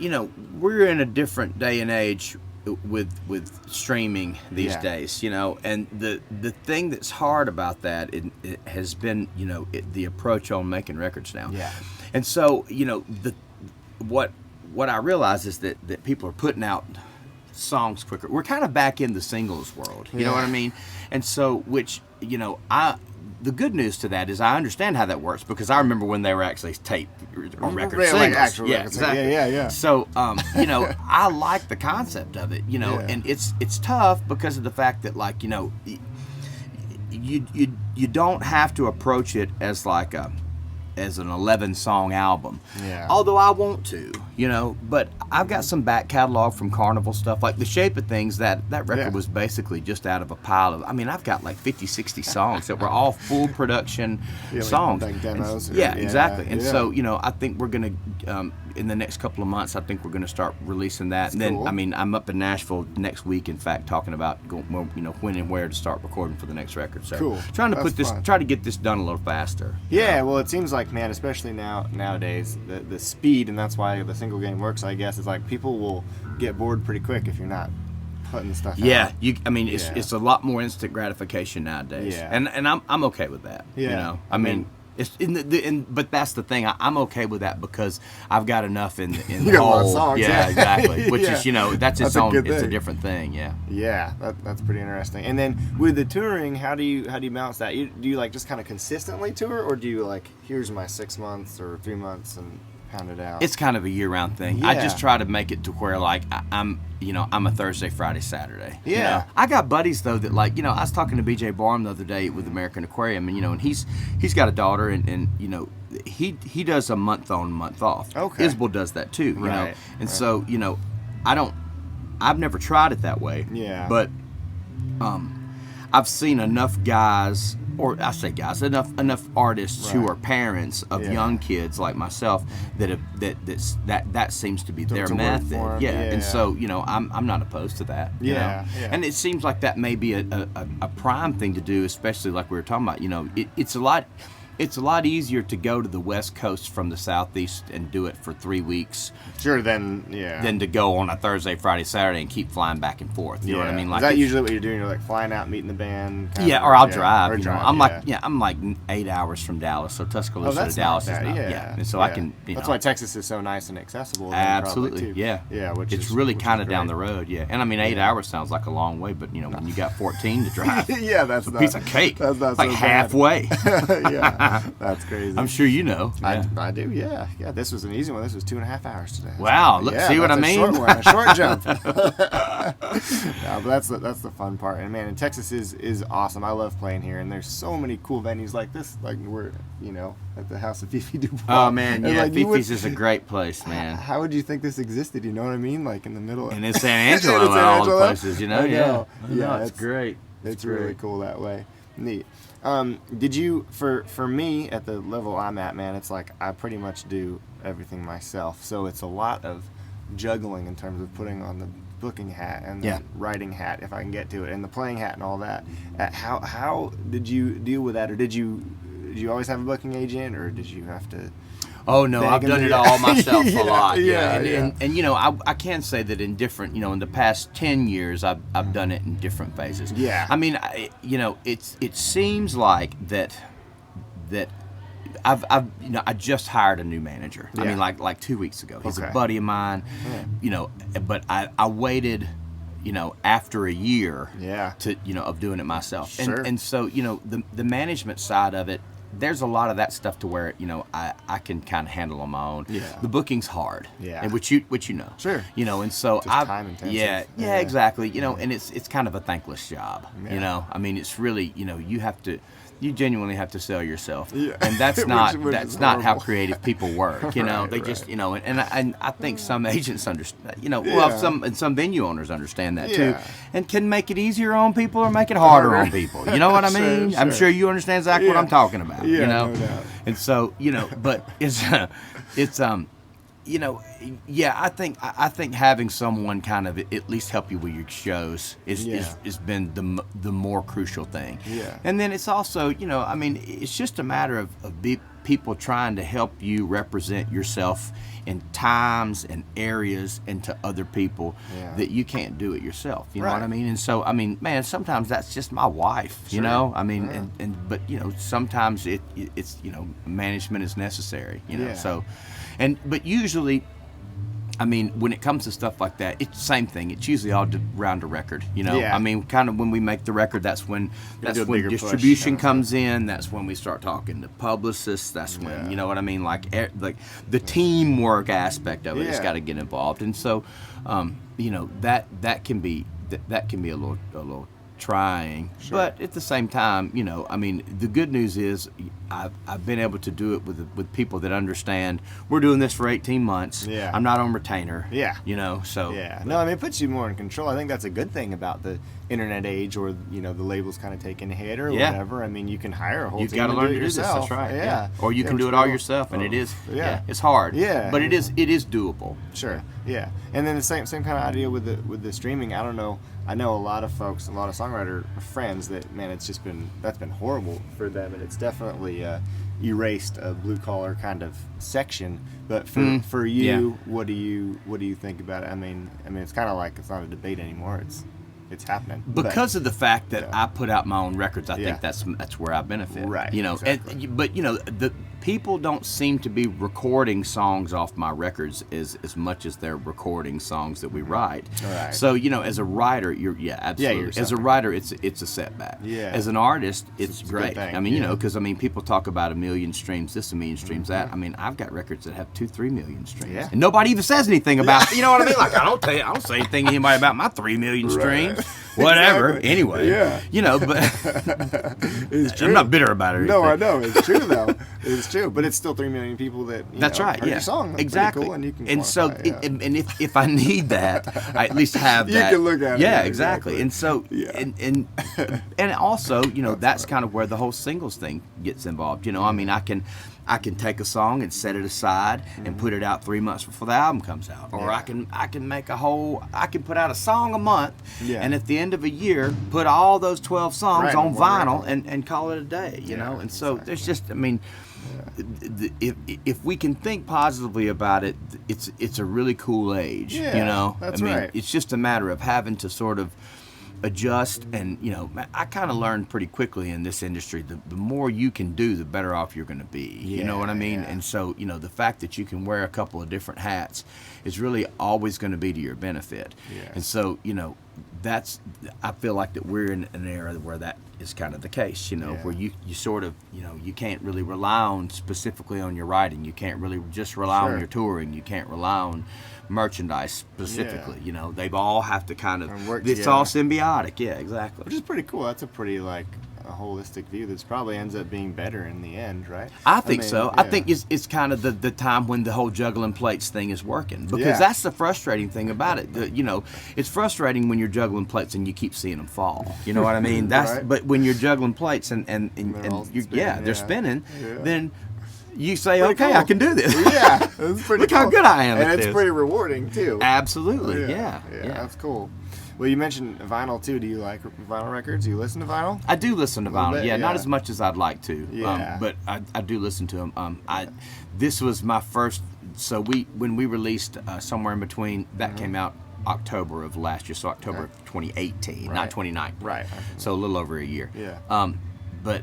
you know, we're in a different day and age with streaming these days, you know, and the thing that's hard about that it has been, you know, the approach on making records now. Yeah, and so, you know, what I realize is that people are putting out songs quicker. We're kind of back in the singles world, you know what I mean? And so, which, you know, the good news to that is I understand how that works because I remember when they were actually taped on record singles. Like actual records. Exactly. Yeah. So, you know, I like the concept of it, you know, and it's tough because of the fact that, like, you know, you don't have to approach it as like as an 11-song album. Yeah. Although I want to, you know, but I've got some back catalog from Carnival stuff, like The Shape of Things, that record was basically just out of a pile of, I mean, I've got like 50, 60 songs that were all full production songs. Like demos. Exactly. And so, you know, I think we're going to, in the next couple of months, I think we're going to start releasing that. That's and then, cool. I mean, I'm up in Nashville next week, in fact, talking about, you know, when and where to start recording for the next record. So cool. Trying to try to get this done a little faster. Yeah, well, it seems like, man, especially nowadays, the speed, and that's why the single game works, I guess, is like people will get bored pretty quick if you're not putting the stuff out. I mean, it's a lot more instant gratification nowadays. Yeah. And I'm okay with that. Yeah. You know, I mean it's but that's the thing. I'm okay with that because I've got enough in you got a lot of songs. Yeah, exactly. Which is, you know, that's its own. It's a different thing. Yeah. Yeah, that's pretty interesting. And then with the touring, how do you balance that? Do you like just kind of consistently tour, or do you like, here's my 6 months or 3 months and pound it out? It's kind of a year-round thing. Yeah. I just try to make it to where, like, I'm a Thursday, Friday, Saturday. Yeah. You know? I got buddies though that, like, you know, I was talking to BJ Barham the other day with American Aquarium, and you know, and he's got a daughter, and you know, he does a month on, month off. Okay. Isbell does that too. You know, and so, you know, I've never tried it that way. Yeah. But I've seen enough guys, or I say guys, enough artists who are parents of young kids like myself that seems to be their method. Yeah. And so, you know, I'm not opposed to that. You know? And it seems like that may be a prime thing to do, especially like we were talking about. You know, it's a lot. it's a lot easier to go to the West Coast from the Southeast and do it for 3 weeks. Sure, than to go on a Thursday, Friday, Saturday and keep flying back and forth. You know what I mean? Like, is that usually what you're doing? You're like flying out, meeting the band. Or I'll drive. Or drive. I'm like 8 hours from Dallas, so Tuscaloosa to Dallas is not. And so I can. That's why Texas is so nice and accessible. Absolutely, too. Which it's is really kind of down the road. And I mean 8 hours sounds like a long way, but when you got 14 to drive, that's a piece of cake. That's not like so halfway. That's crazy. I'm sure you know. I do. Yeah. This was an easy one. This was 2.5 hours today. Wow. See what I mean? Short one, a short jump. But that's the fun part. And man, and Texas is awesome. I love playing here, and there's so many cool venues like this. Like we're at the House of Fifi Dubois. Oh man, Fifi's is a great place, man. How would you think this existed? You know what I mean? Like in the middle. And in San Angelo, and all the places. Yeah, it's great. It's really cool that way. Neat. Did you for me at the level I'm at, man? It's like I pretty much do everything myself. So it's a lot of juggling in terms of putting on the booking hat and the writing hat, if I can get to it, and the playing hat and all that. How did you deal with that, or did you always have a booking agent, or did you have to? Oh no, I've done it all myself a lot. And I can say that in different, in the past 10 years, I've done it in different phases. Yeah. I mean, it seems like that I just hired a new manager. I mean, like 2 weeks ago. He's a buddy of mine. But I waited, after a year to of doing it myself. And so the management side of it, there's a lot of that stuff to where I can kind of handle on my own. The booking's hard, and which you know, and so just time intensive. Exactly, and it's kind of a thankless job. I mean, it's really you genuinely have to sell yourself, and that's not not how creative people work. They just and I think some agents understand. Some venue owners understand that too, and can make it easier on people or make it harder on people. You know what I mean? I'm sure you understand exactly what I'm talking about. No doubt. And so but I think having someone kind of at least help you with your shows is been the more crucial thing. And then it's also it's just a matter of people trying to help you represent yourself in times and areas and to other people that you can't do it yourself. You know what I mean? And so man, sometimes that's just my wife. But sometimes it's management is necessary. So. But usually, when it comes to stuff like that, it's the same thing. It's usually all around a record, kind of when we make the record, that's when distribution comes in. That's when we start talking to publicists. That's when, you know what I mean? Like the teamwork aspect of it has got to get involved. And so, that can be a little trying, but at the same time, the good news is I've been able to do it with people that understand we're doing this for 18 months. I'm not on retainer. So no, it puts you more in control. I think that's a good thing about the internet age, or the labels kind of taking a hit or whatever. You can hire a whole team. You've got to learn to do this. That's right. Or you can do it all yourself, and it is it's hard. But it is doable. And then the same kind of idea with the streaming. I don't know. I know a lot of folks, a lot of songwriter friends that, man, that's been horrible for them, and it's definitely erased a blue collar kind of section. But for you, what do you think about it? It's kind of like it's not a debate anymore. It's happening because of the fact that I put out my own records. I think that's where I benefit. Right. Exactly. But the people don't seem to be recording songs off my records as much as they're recording songs that we write. Right. So as a writer, absolutely. As a writer, it's a setback. As an artist, it's great. Because people talk about 1 million streams this, 1 million streams that. I've got records that have 2-3 million streams, and nobody even says anything about it. You know what I mean? Like I don't say anything to anybody about my 3 million streams. Whatever. Anyway. But it's true. I'm not bitter about it. No, I know it's true though. It's true, but it's still 3 million people that That's right. heard Yeah, your song. That's exactly. cool, and you can and if I need that, I at least have you that. can look at it. Yeah, exactly. And so Yeah. and also, that's kind of where the whole singles thing gets involved. I mean, I can take a song and set it aside and put it out 3 months before the album comes out, or I can put out a song a month, and at the end of a year put all those 12 songs on vinyl and call it a day. And so there's just, I mean. If we can think positively about it, it's a really cool age. That's right. It's just a matter of having to sort of adjust, and I kind of learned pretty quickly in this industry, the more you can do, the better off you're going to be. You know what I mean? And so the fact that you can wear a couple of different hats is really always going to be to your benefit. And so that's, I feel like that we're in an era where that is kind of the case, where you sort of, you can't really rely on specifically on your writing. You can't really just rely on your touring. You can't rely on merchandise specifically. They all have to kind of work together. It's all symbiotic. Yeah, exactly. Which is pretty cool. That's a pretty a holistic view that probably ends up being better in the end, right? I think so. I think it's kind of the time when the whole juggling plates thing is working, because that's the frustrating thing about it. It's frustrating when you're juggling plates and you keep seeing them fall. You know what I mean? That's but when you're juggling plates and they're spinning, then you say, okay, cool. I can do this. Yeah, it's pretty Look cool. how good I am and at it's this. Pretty rewarding too. Absolutely, yeah, that's cool. Well, you mentioned vinyl too. Do you like vinyl records? Do you listen to vinyl? I do listen to vinyl. Bit, not as much as I'd like to. But I do listen to them. This was my first. So when we released Somewhere in Between, that came out October of last year. So October of 2018, not 2019. Right. So a little over a year. Yeah. But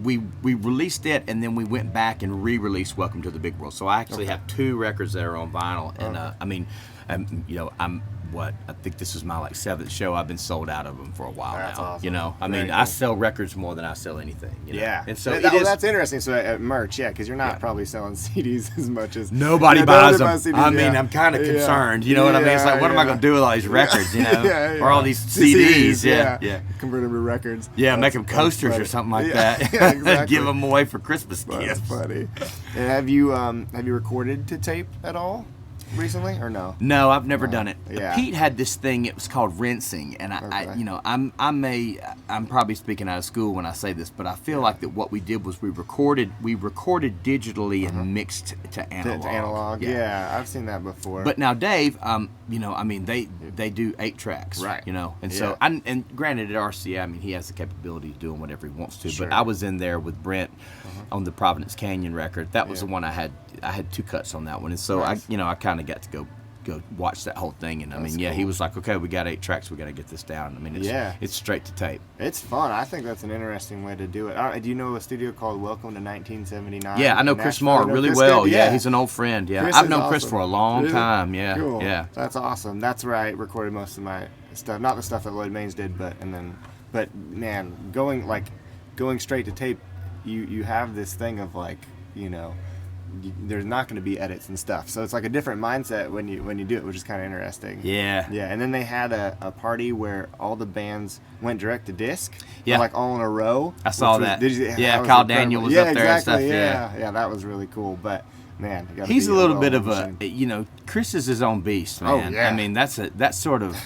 we released it, and then we went back and re-released Welcome to the Big World. So I actually have 2 records that are on vinyl, and I think this is my 7th show. I've been sold out of them for a while That's now. Awesome. I mean, I sell records more than I sell anything. Yeah. And so that's interesting. So merch, because you're not probably selling CDs as much as nobody buys them. CDs, I mean, I'm kind of concerned. You know what I mean? It's like, what am I going to do with all these records? Or all these CDs? Yeah. Convert them to records. Yeah, make them coasters or something like that. Yeah, exactly. Give them away for Christmas gifts. That's funny. And have you recorded to tape at all recently, or no? No, I've never done it. Yeah. Pete had this thing. It was called rinsing, and I'm probably speaking out of school when I say this, but I feel like that what we did was we recorded digitally and mixed to analog. To analog. Yeah, I've seen that before. But now Dave, they do 8 tracks, right? And so and granted at RCA, I mean, he has the capability of doing whatever he wants to. Sure. But I was in there with Brent on the Providence Canyon record. That was the one I had 2 cuts on that one, and so nice. I kind of got to go watch that whole thing, and That's he cool. was like, okay, we got 8 tracks, we got to get this down. I mean, it's straight to tape. It's fun. I think that's an interesting way to do it. Do you know a studio called Welcome to 1979? Yeah, I know Chris Marr really well. Yeah, he's an old friend. Yeah, I've known Chris for a long time. Yeah, cool. Yeah, that's awesome. That's where I recorded most of my stuff. Not the stuff that Lloyd Maines did, but man, going straight to tape, you have this thing of there's not going to be edits and stuff, so it's like a different mindset when you do it, which is kind of interesting. Yeah. And then they had a party where all the bands went direct to disc. Yeah. All in a row. I saw that. Kyle Daniel was up there and stuff. Yeah, that was really cool. But man, he's a little bit of a Chris is his own beast, man. Oh, yeah. I mean, that's sort of.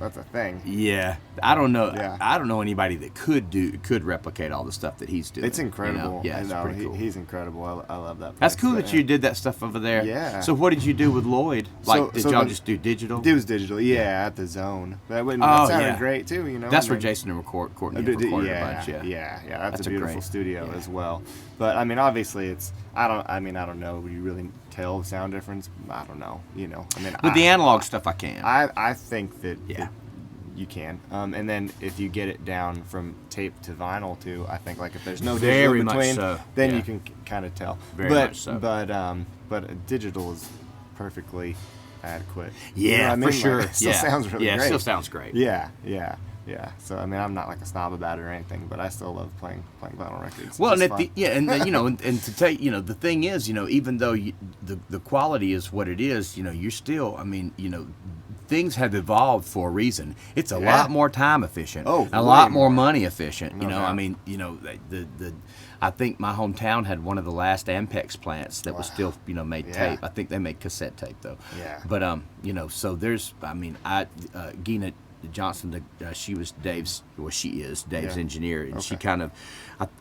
That's a thing. Yeah, I don't know. Yeah. I don't know anybody that could replicate all the stuff that he's doing. It's incredible. Yeah, it's pretty cool. He's incredible. I love that. That's cool that you did that stuff over there. Yeah. So what did you do with Lloyd? Did y'all just do digital? It was digital. Yeah, at the Zone. That sounded great too. That's where Jason and Courtney recorded a bunch. Yeah. That's a beautiful studio as well. But I mean, obviously, it's. I don't know. Would you really tell the sound difference? I don't know. With the analog stuff, I can. I think that. Yeah. You can, and then if you get it down from tape to vinyl too, I think if there's no digital in between, then you can kind of tell. Very much so. But digital is perfectly adequate. Yeah, for sure. It still sounds really great. Yeah, it still sounds great. Yeah. So I mean, I'm not a snob about it or anything, but I still love playing vinyl records. Well, and and to tell you, the thing is, even though the quality is what it is, you're still, things have evolved for a reason. It's a lot more time efficient. Oh, a lot way more more. money efficient. No You know, doubt. I mean, you know, I think my hometown had one of the last Ampex plants that was still, you know, made Yeah. tape. I think they make cassette tape though. Yeah. But you know, so there's, I mean, Gina Johnson, she was Dave's, well, she is Dave's Yeah. engineer, and she Okay. kind of,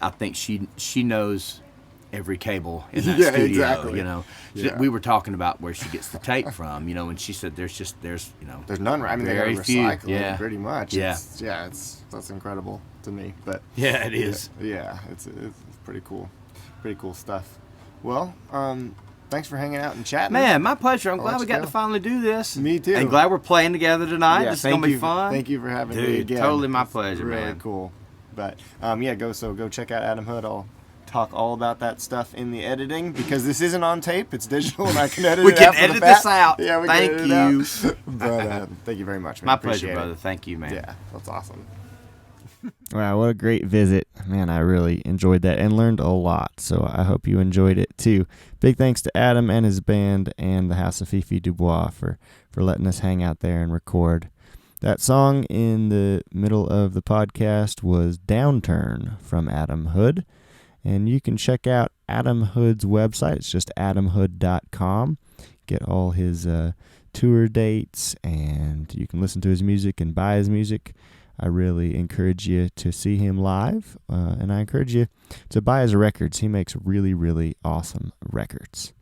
I think she knows every cable in that Yeah, studio. exactly. You know, Yeah. we were talking about where she gets the tape from. You know, and she said there's you know, There's none. I mean, they very gotta few. recycle Yeah. it pretty much. Yeah. That's incredible to me. But Yeah, it is. Yeah, it's pretty cool. Pretty cool stuff. Well, thanks for hanging out and chatting. Man, my pleasure. I'm I'll glad let we you got go. to finally do this. Me too. And glad we're playing together tonight. Yeah, This is gonna be fun. Thank you for having me Dude, again. totally my It's pleasure, really man. cool. But yeah, go check out Adam Hood. I'll talk all about that stuff in the editing because this isn't on tape. It's digital, and I can edit We it can after the edit fact. this out. Yeah, we Thank can edit it you. out. But thank you very much, man. My pleasure, Appreciate brother. it. Thank you, man. Yeah, that's awesome. Wow, what a great visit. Man, I really enjoyed that and learned a lot, so I hope you enjoyed it too. Big thanks to Adam and his band and the House of Fifi Dubois for letting us hang out there and record. That song in the middle of the podcast was Downturn from Adam Hood, and you can check out Adam Hood's website. It's just adamhood.com. Get all his tour dates, and you can listen to his music and buy his music. I really encourage you to see him live, and I encourage you to buy his records. He makes really, really awesome records.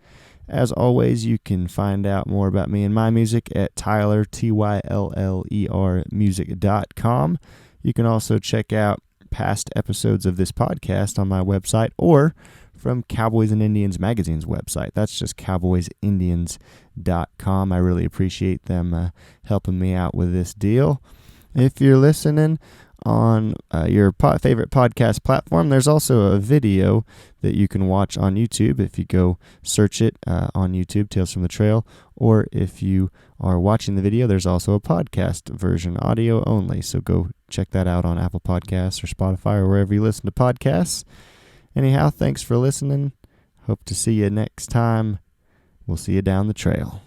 As always, you can find out more about me and my music at Tyller, Tyller music.com. You can also check out past episodes of this podcast on my website or from Cowboys and Indians Magazine's website. That's just cowboysindians.com. I really appreciate them helping me out with this deal. If you're listening on your favorite podcast platform, there's also a video that you can watch on YouTube if you go search it on YouTube, Tales from the Trail, or if you are watching the video, there's also a podcast version, audio only, so go check that out on Apple Podcasts or Spotify or wherever you listen to podcasts. Anyhow, thanks for listening. Hope to see you next time. We'll see you down the trail.